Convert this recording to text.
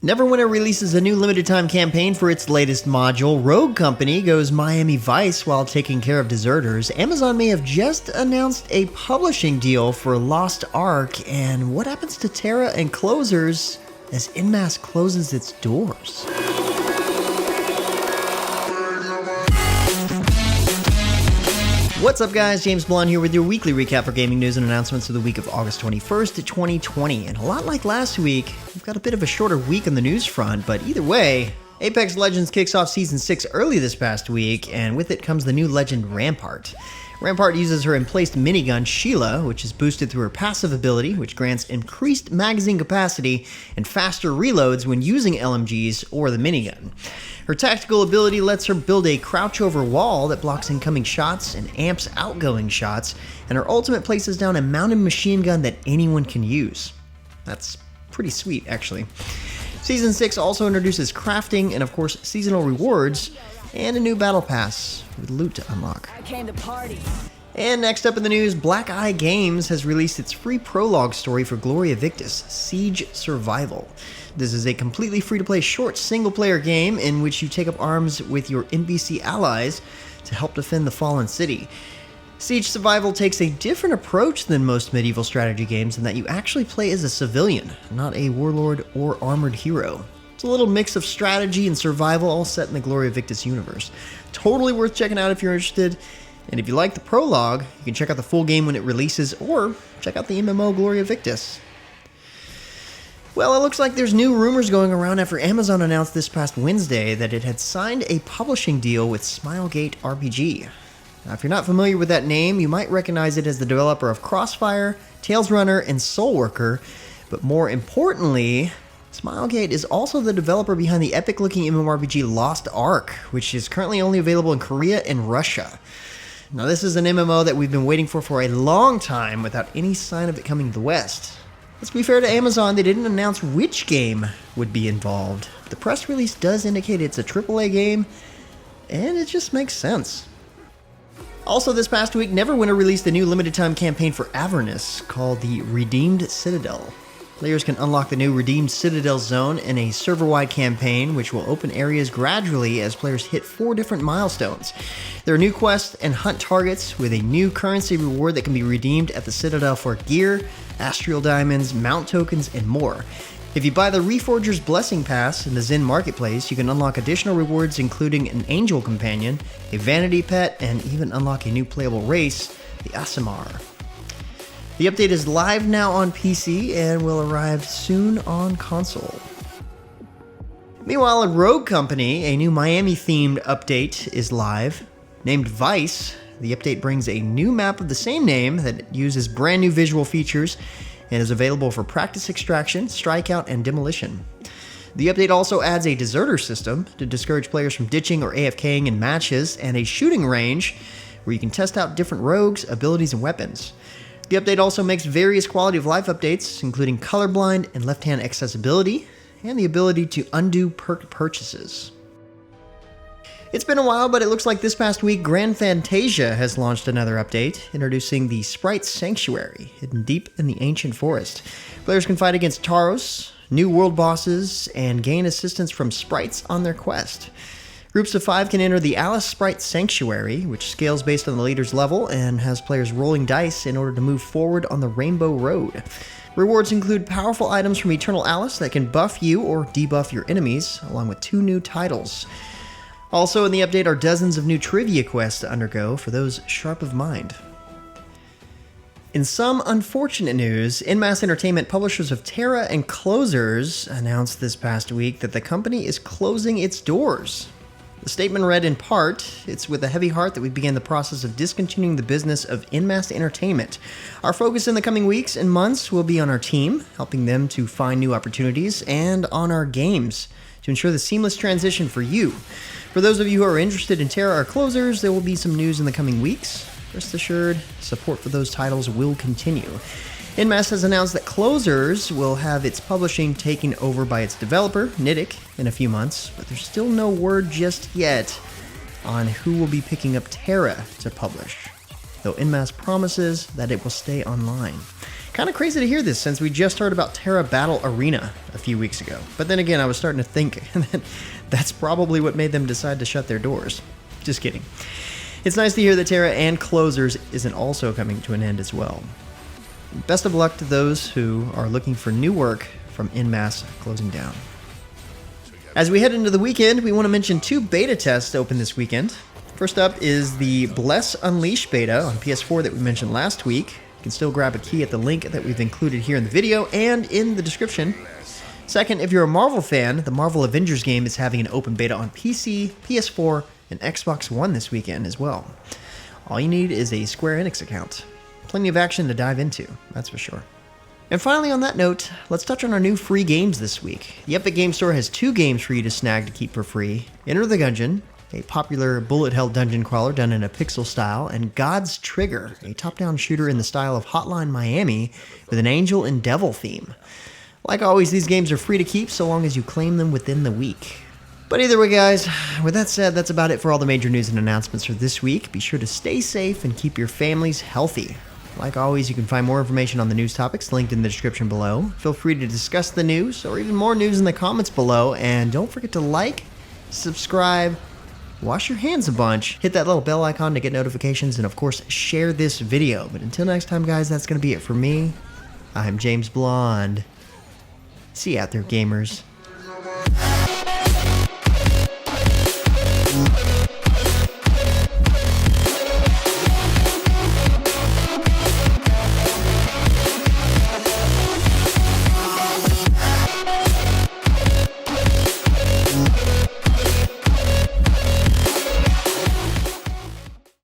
Neverwinter releases a new limited-time campaign for its latest module. Rogue Company goes Miami Vice while taking care of deserters. Amazon may have just announced a publishing deal for Lost Ark. And what happens to Terra and Closers as Inmass closes its doors? What's up guys, James Blonde here with your weekly recap for gaming news and announcements of the week of August 21st, 2020. And a lot like last week, we've got a bit of a shorter week on the news front, but either way, Apex Legends kicks off Season 6 early this past week, and with it comes the new legend Rampart. Rampart uses her emplaced minigun, Sheila, which is boosted through her passive ability, which grants increased magazine capacity and faster reloads when using LMGs or the minigun. Her tactical ability lets her build a crouch-over wall that blocks incoming shots and amps outgoing shots, and her ultimate places down a mounted machine gun that anyone can use. That's pretty sweet, actually. Season 6 also introduces crafting and, of course, seasonal rewards, and a new battle pass with loot to unlock. I came to party. And next up in the news, Black Eye Games has released its free prologue story for Gloria Victis, Siege Survival. This is a completely free-to-play short single-player game in which you take up arms with your NPC allies to help defend the fallen city. Siege Survival takes a different approach than most medieval strategy games in that you actually play as a civilian, not a warlord or armored hero. It's a little mix of strategy and survival all set in the Gloria Victis universe. Totally worth checking out if you're interested. And if you like the prologue, you can check out the full game when it releases, or check out the MMO Gloria Victis. Well, it looks like there's new rumors going around after Amazon announced this past Wednesday that it had signed a publishing deal with Smilegate RPG. Now, if you're not familiar with that name, you might recognize it as the developer of Crossfire, Tales Runner, and Soulworker, but more importantly, Smilegate is also the developer behind the epic-looking MMORPG Lost Ark, which is currently only available in Korea and Russia. Now, this is an MMO that we've been waiting for a long time without any sign of it coming to the West. Let's be fair to Amazon, they didn't announce which game would be involved. The press release does indicate it's a AAA game, and it just makes sense. Also this past week, Neverwinter released a new limited-time campaign for Avernus called the Redeemed Citadel. Players can unlock the new Redeemed Citadel zone in a server-wide campaign, which will open areas gradually as players hit 4 different milestones. There are new quests and hunt targets with a new currency reward that can be redeemed at the Citadel for gear, astral diamonds, mount tokens, and more. If you buy the Reforger's Blessing Pass in the Zen Marketplace, you can unlock additional rewards including an angel companion, a vanity pet, and even unlock a new playable race, the Aasimar. The update is live now on PC and will arrive soon on console. Meanwhile, at Rogue Company, a new Miami-themed update is live. Named Vice, the update brings a new map of the same name that uses brand new visual features and is available for practice extraction, strikeout, and demolition. The update also adds a deserter system to discourage players from ditching or AFKing in matches, and a shooting range where you can test out different rogues, abilities, and weapons. The update also makes various quality of life updates, including colorblind and left-hand accessibility, and the ability to undo perk purchases. It's been a while, but it looks like this past week, Grand Fantasia has launched another update, introducing the Sprite Sanctuary, hidden deep in the ancient forest. Players can fight against Tauros, new world bosses, and gain assistance from sprites on their quest. Groups of 5 can enter the Alice Sprite Sanctuary, which scales based on the leader's level and has players rolling dice in order to move forward on the Rainbow Road. Rewards include powerful items from Eternal Alice that can buff you or debuff your enemies, along with 2 new titles. Also in the update are dozens of new trivia quests to undergo for those sharp of mind. In some unfortunate news, Masse Entertainment, publishers of Terra and Closers, announced this past week that the company is closing its doors. The statement read in part, "It's with a heavy heart that we began the process of discontinuing the business of Masse Entertainment. Our focus in the coming weeks and months will be on our team, helping them to find new opportunities, and on our games, to ensure the seamless transition for you. For those of you who are interested in Terra or Closers, there will be some news in the coming weeks. Rest assured, support for those titles will continue." Masse has announced that Closers will have its publishing taken over by its developer, Nidic, in a few months, but there's still no word just yet on who will be picking up Terra to publish, though Masse promises that it will stay online. Kind of crazy to hear this since we just heard about Terra Battle Arena a few weeks ago. But then again, I was starting to think that that's probably what made them decide to shut their doors. Just kidding. It's nice to hear that Terra and Closers isn't also coming to an end as well. Best of luck to those who are looking for new work from Masse closing down. As we head into the weekend, we want to mention 2 beta tests open this weekend. First up is the Bless Unleashed beta on PS4 that we mentioned last week. You can still grab a key at the link that we've included here in the video and in the description. Second, if you're a Marvel fan, the Marvel Avengers game is having an open beta on PC, PS4, and Xbox One this weekend as well. All you need is a Square Enix account. Plenty of action to dive into, that's for sure. And finally, on that note, let's touch on our new free games this week. The Epic Game Store has 2 games for you to snag to keep for free. Enter the Gungeon, a popular bullet-hell dungeon crawler done in a pixel style, and God's Trigger, a top-down shooter in the style of Hotline Miami with an angel and devil theme. Like always, these games are free to keep so long as you claim them within the week. But either way, guys, with that said, that's about it for all the major news and announcements for this week. Be sure to stay safe and keep your families healthy. Like always, you can find more information on the news topics linked in the description below. Feel free to discuss the news or even more news in the comments below. And don't forget to like, subscribe, wash your hands a bunch, hit that little bell icon to get notifications, and of course, share this video. But until next time, guys, that's going to be it for me. I'm James Blonde. See you out there, gamers.